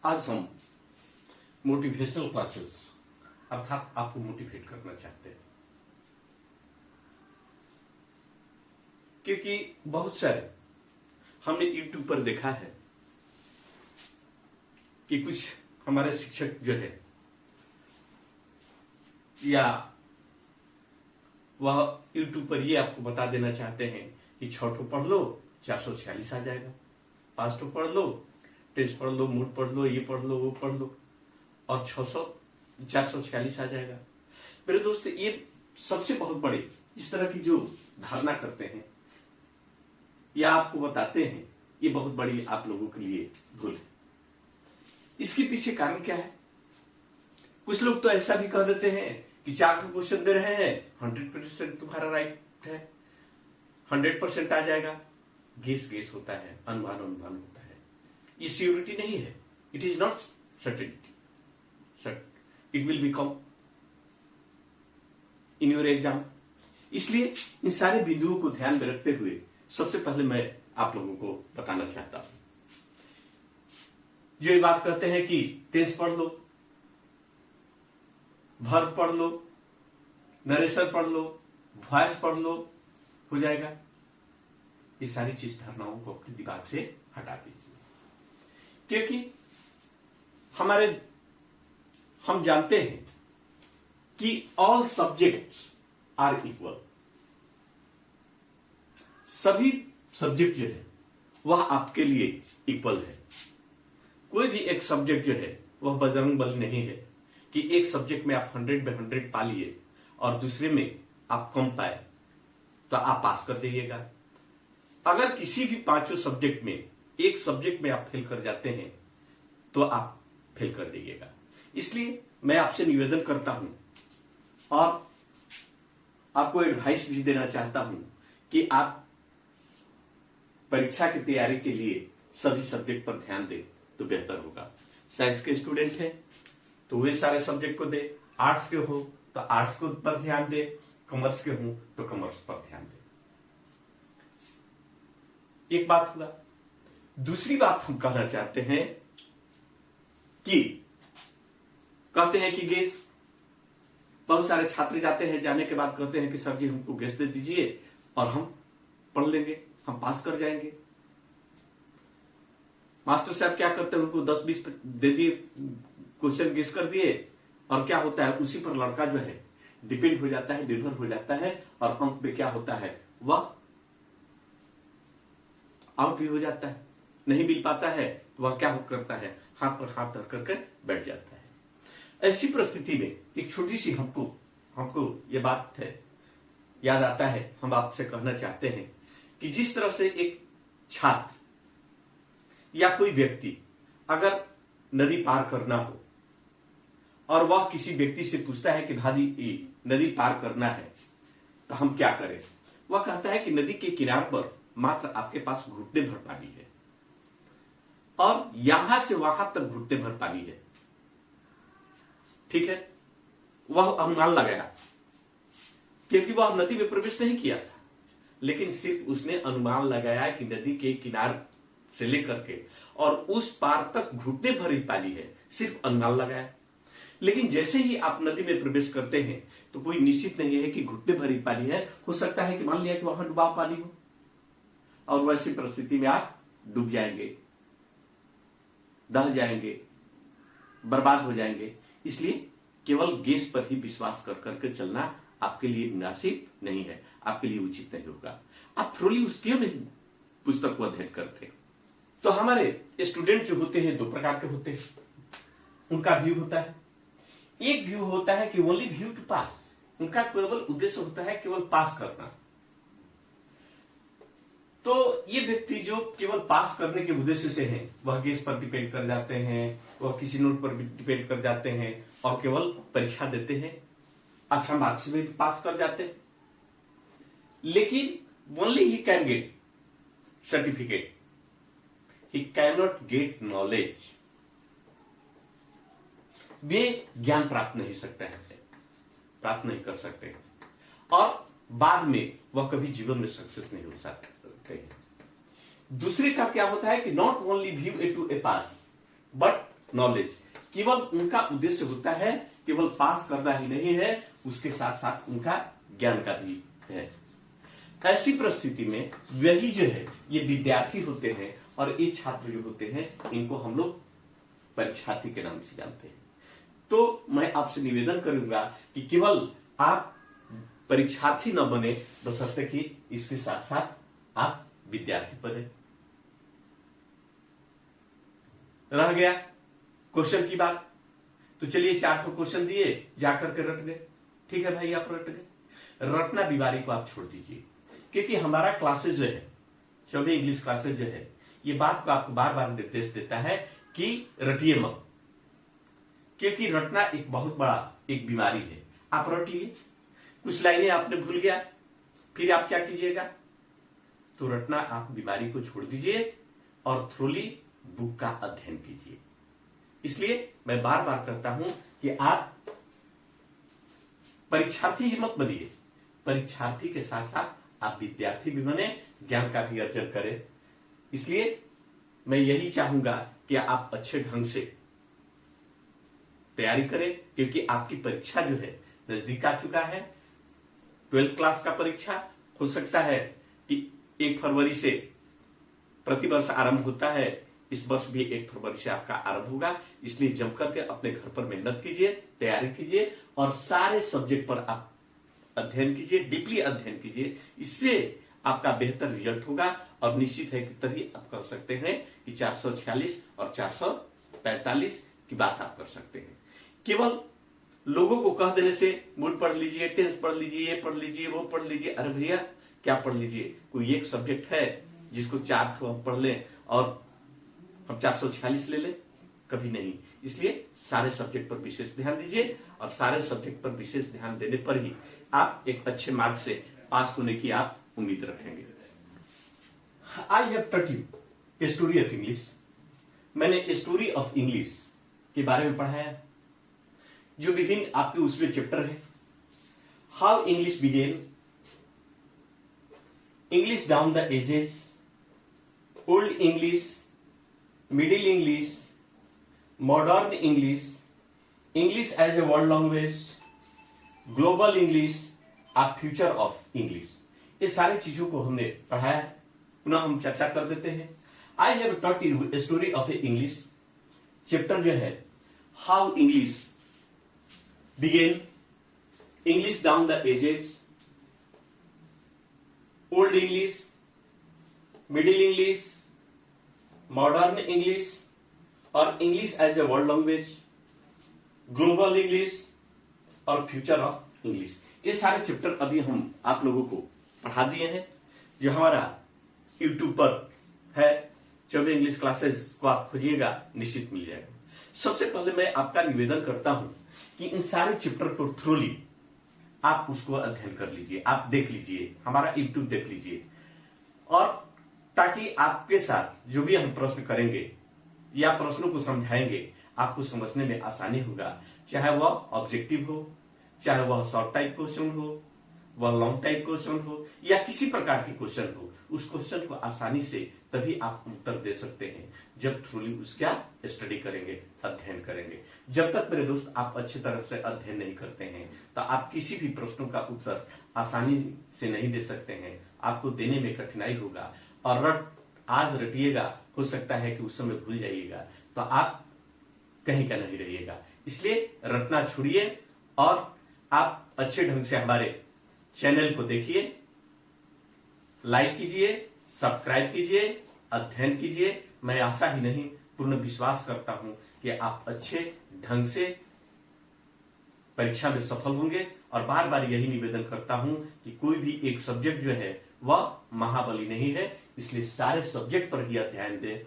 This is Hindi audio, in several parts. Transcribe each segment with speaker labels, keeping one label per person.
Speaker 1: आज हम मोटिवेशनल क्लासेस अर्थात आपको मोटिवेट करना चाहते हैं, क्योंकि बहुत सारे हमने यूट्यूब पर देखा है कि कुछ हमारे शिक्षक जो है या वह यूट्यूब पर ये आपको बता देना चाहते हैं कि 6 ठो पढ़ लो 446 आ जाएगा, 5 ठो पढ़ लो, टेस्ट पढ़ लो, मूड पढ़ लो, ये पढ़ लो, वो पढ़ लो और 446 आ जाएगा। मेरे दोस्त, ये सबसे बहुत बड़े इस तरह की जो धारणा करते हैं या आपको बताते हैं, ये बहुत बड़ी आप लोगों के लिए भूल है। इसके पीछे कारण क्या है? कुछ लोग तो ऐसा भी कह देते हैं कि 4 क्वेश्चन दे रहे हैं, 100% तुम्हारा राइट है, 100% आ जाएगा। गेस होता है, अनुमान होता है, ये सियोरिटी नहीं है। It is not certainty, it will become in your exam. इसलिए इन सारे बिंदुओं को ध्यान में रखते हुए सबसे पहले मैं आप लोगों को बताना चाहता हूं, जो ये बात करते हैं कि टेंस पढ़ लो, वर्ब पढ़ लो, नरेशन पढ़ लो, वॉइस पढ़ लो, हो जाएगा। ये सारी चीज धारणाओं को अपने दिमाग से हटा दीजिए, क्योंकि हम जानते हैं कि ऑल सब्जेक्ट्स आर इक्वल। सभी सब्जेक्ट जो है वह आपके लिए इक्वल है। कोई भी एक सब्जेक्ट जो है वह बजरंग बली नहीं है कि एक सब्जेक्ट में आप 100 में 100 पा लिए और दूसरे में आप कम पाए तो आप पास कर जाइएगा। अगर किसी भी 5 सब्जेक्ट में एक सब्जेक्ट में आप फेल कर जाते हैं तो आप फेल कर जाइएगा। इसलिए मैं आपसे निवेदन करता हूं और आपको एडवाइस भी देना चाहता हूं कि आप परीक्षा की तैयारी के लिए सभी सब्जेक्ट पर ध्यान दें तो बेहतर होगा। साइंस के स्टूडेंट हैं तो वे सारे सब्जेक्ट को दे, आर्ट्स के हो तो आर्ट्स को पर ध्यान दे, कॉमर्स के हो तो कॉमर्स पर ध्यान दे। एक बात हुआ। दूसरी बात हम कहना चाहते हैं कि कहते हैं कि गेस, बहुत सारे छात्र जाते हैं, जाने के बाद कहते हैं कि सर जी हमको गेस दे दीजिए और हम पढ़ लेंगे, हम पास कर जाएंगे। मास्टर साहब क्या करते हैं, उनको 10-20 दे दिए, क्वेश्चन गेस कर दिए और क्या होता है, उसी पर लड़का जो है डिपेंड हो जाता है, निर्भर हो जाता है और अंक में क्या होता है, वह आउट भी हो जाता है, नहीं मिल पाता है तो वह क्या करता है, हाथ पर हाथ धर करके बैठ जाता है। ऐसी परिस्थिति में एक छोटी सी हमको ये बात है याद आता है, हम आपसे कहना चाहते हैं कि जिस तरह से एक छात्र या कोई व्यक्ति अगर नदी पार करना हो और वह किसी व्यक्ति से पूछता है कि भाई नदी पार करना है तो हम क्या करें, वह कहता है कि नदी के किनारे पर मात्र आपके पास घुटने भर पानी है और यहां से वहां तक घुटने भर पानी है। ठीक है, वह अनुमान लगाया क्योंकि वह नदी में प्रवेश नहीं किया था, लेकिन सिर्फ उसने अनुमान लगाया कि नदी के किनारे से लेकर के और उस पार तक घुटने भर ही पानी है, सिर्फ अनुमान लगाया। लेकिन जैसे ही आप नदी में प्रवेश करते हैं तो कोई निश्चित नहीं है कि घुटने भर ही पानी है, हो सकता है कि मान लिया कि वहां डुबाव पानी हो और वैसी परिस्थिति में आप डूब जाएंगे, दह जाएंगे, बर्बाद हो जाएंगे। इसलिए केवल गेस पर ही विश्वास कर करके चलना आपके लिए मुनासिब नहीं है, आपके लिए उचित नहीं होगा। आप थ्रोली क्यों नहीं पुस्तक को अध्ययन करते? तो हमारे स्टूडेंट जो होते हैं 2 प्रकार के होते हैं, उनका व्यू होता है। एक व्यू होता है कि ओनली व्यू टू पास, उनका केवल उद्देश्य होता है केवल पास करना। तो ये व्यक्ति जो केवल पास करने के उद्देश्य से हैं, वह गेस पर डिपेंड कर जाते हैं, वह किसी नोट पर भी डिपेंड कर जाते हैं और केवल परीक्षा देते हैं, अच्छा मार्क्स में भी पास कर जाते हैं, लेकिन only he can get certificate, he can not get knowledge. वे ज्ञान प्राप्त नहीं कर सकते और बाद में वह कभी जीवन में सक्सेस नहीं हो सकते। दूसरे का क्या होता है कि not only view a to a pass but knowledge. केवल उनका उद्देश्य होता है केवल पास करना ही नहीं है, उसके साथ साथ उनका ज्ञान का भी है। ऐसी परिस्थिति में वही जो है ये विद्यार्थी होते हैं और ये छात्र जो होते हैं इनको हम लोग परीक्षार्थी के नाम से जानते हैं। तो मैं आपसे निवेदन करूंगा कि केवल आप परीक्षार्थी न बने, बशर्ते कि इसके साथ साथ आप विद्यार्थी बने। रह गया क्वेश्चन की बात, तो चलिए 4 तो क्वेश्चन दिए, जाकर के रट गए। ठीक है भाई, आप रट गए। रटना बीमारी को आप छोड़ दीजिए, क्योंकि हमारा क्लासेज जो है, 24 इंग्लिश क्लासेज जो है, ये बात को आपको बार बार निर्देश देता है कि रटिए मत, क्योंकि रटना एक बहुत बड़ा एक बीमारी है। आप रट लिए, कुछ लाइनें आपने भूल गया, फिर आप क्या कीजिएगा? तो रटना आप बीमारी को छोड़ दीजिए और थ्रोली बुक का अध्ययन कीजिए। इसलिए मैं बार बार कहता हूं कि आप परीक्षार्थी ही मत बनिए, परीक्षार्थी के साथ साथ आप विद्यार्थी भी बने, ज्ञान का भी अर्जन करें। इसलिए मैं यही चाहूंगा कि आप अच्छे ढंग से तैयारी करें, क्योंकि आपकी परीक्षा जो है नजदीक आ चुका है। 12th क्लास का परीक्षा हो सकता है कि 1 फरवरी से प्रतिवर्ष आरंभ होता है, इस वर्ष भी 1 फरवरी से आपका आरंभ होगा। इसलिए जम करके अपने घर पर मेहनत कीजिए, तैयारी कीजिए और सारे सब्जेक्ट पर आप अध्ययन कीजिए, डीपली अध्ययन कीजिए। इससे आपका बेहतर रिजल्ट होगा और निश्चित है कि तभी आप कर सकते हैं कि 446 और 445 की बात आप कर सकते हैं। केवल लोगों को कह देने से मूड पढ़ लीजिए, टेंस पढ़ लीजिए, ये पढ़ लीजिए, वो पढ़ लीजिए, अरे भैया क्या पढ़ लीजिए? कोई एक सब्जेक्ट है जिसको 4 ठो हम पढ़ लें और हम 446 ले लें? कभी नहीं। इसलिए सारे सब्जेक्ट पर विशेष ध्यान दीजिए और सारे सब्जेक्ट पर विशेष ध्यान देने पर ही आप एक अच्छे मार्क्स से पास होने की आप उम्मीद रखेंगे। आई have taught you a story of English. मैंने स्टोरी ऑफ इंग्लिश के बारे में पढ़ाया, जो विभिन्न आपके उसमें चैप्टर है। How English began, English down the ages, old English, middle English, modern English, English as a world language, global English, a future of English. ये सारी चीजों को हमने पढ़ाया है, पुनः हम चर्चा कर देते हैं। I have taught you a story of a English. Chapter जो है how English began, English down the ages, old English, middle English, modern English और English as a world language, global English और फ्यूचर ऑफ इंग्लिश। ये सारे चैप्टर अभी हम आप लोगों को पढ़ा दिए हैं, जो हमारा YouTube पर है। 24 इंग्लिश क्लासेस को आप खोजिएगा, निश्चित मिल जाएगा। सबसे पहले मैं आपका निवेदन करता हूं कि इन सारे चैप्टर को थ्रोली आप उसको अध्ययन कर लीजिए, आप देख लीजिए, हमारा YouTube देख लीजिए, और ताकि आपके साथ जो भी हम प्रश्न करेंगे या प्रश्नों को समझाएंगे, आपको समझने में आसानी होगा। चाहे वह ऑब्जेक्टिव हो, चाहे वह शॉर्ट टाइप क्वेश्चन हो, वह लॉन्ग टाइप क्वेश्चन हो या किसी प्रकार की क्वेश्चन हो, उस क्वेश्चन को आसानी से तभी आप उत्तर दे सकते हैं जब थ्रोली उसका स्टडी करेंगे, अध्ययन करेंगे। जब तक मेरे दोस्त आप अच्छी तरह से अध्ययन नहीं करते हैं तो आप किसी भी प्रश्नों का उत्तर आसानी से नहीं दे सकते हैं, आपको देने में कठिनाई होगा। और आज रटिएगा, हो सकता है कि उस समय भूल जाइएगा, तो आप कहीं का नहीं रहिएगा। इसलिए रटना छोड़िए और आप अच्छे ढंग से हमारे चैनल को देखिए, लाइक कीजिए, सब्सक्राइब कीजिए, अध्ययन कीजिए। मैं आशा ही नहीं पूर्ण विश्वास करता हूं कि आप अच्छे ढंग से परीक्षा में सफल होंगे। और बार बार यही निवेदन करता हूं कि कोई भी एक सब्जेक्ट जो है वह महाबली नहीं है, इसलिए सारे सब्जेक्ट पर ही अध्ययन दें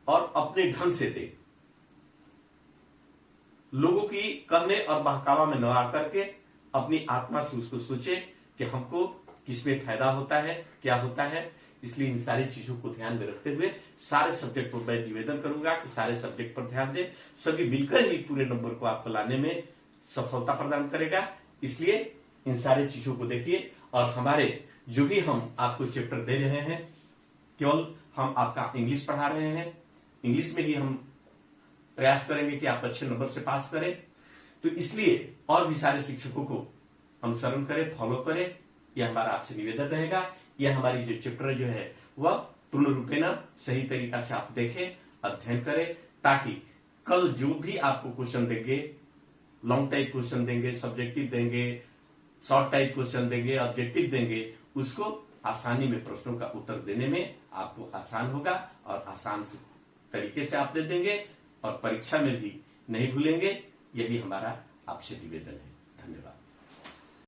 Speaker 1: और अपने ढंग से दें। लोगों की कहने और बहकावा में न आकर के अपनी आत्मा से उसको सोचे कि हमको किसमें फायदा होता है, क्या होता है। इसलिए इन सारी चीजों को ध्यान में रखते हुए सारे सब्जेक्ट पर मैं निवेदन करूंगा कि सारे सब्जेक्ट पर ध्यान दें। सभी मिलकर ही पूरे नंबर को आपको लाने में सफलता प्रदान करेगा। इसलिए इन सारी चीजों को देखिए और हमारे जो भी हम आपको चैप्टर दे रहे हैं, केवल हम आपका इंग्लिश पढ़ा रहे हैं, इंग्लिश में ही हम प्रयास करेंगे कि आप अच्छे नंबर से पास करें। तो इसलिए और भी सारे शिक्षकों को अनुसरण करें, फॉलो करें, यह हमारा आपसे निवेदन रहेगा। यह हमारी जो चैप्टर जो है वह पूर्ण रूपेण सही तरीका से आप देखें, अध्ययन करें, ताकि कल जो भी आपको क्वेश्चन देंगे, लॉन्ग टाइप क्वेश्चन देंगे, सब्जेक्टिव देंगे, शॉर्ट टाइप क्वेश्चन देंगे, ऑब्जेक्टिव देंगे, उसको आसानी में प्रश्नों का उत्तर देने में आपको आसान होगा और आसान से तरीके से आप दे देंगे और परीक्षा में भी नहीं भूलेंगे। यही हमारा आपसे निवेदन है। धन्यवाद।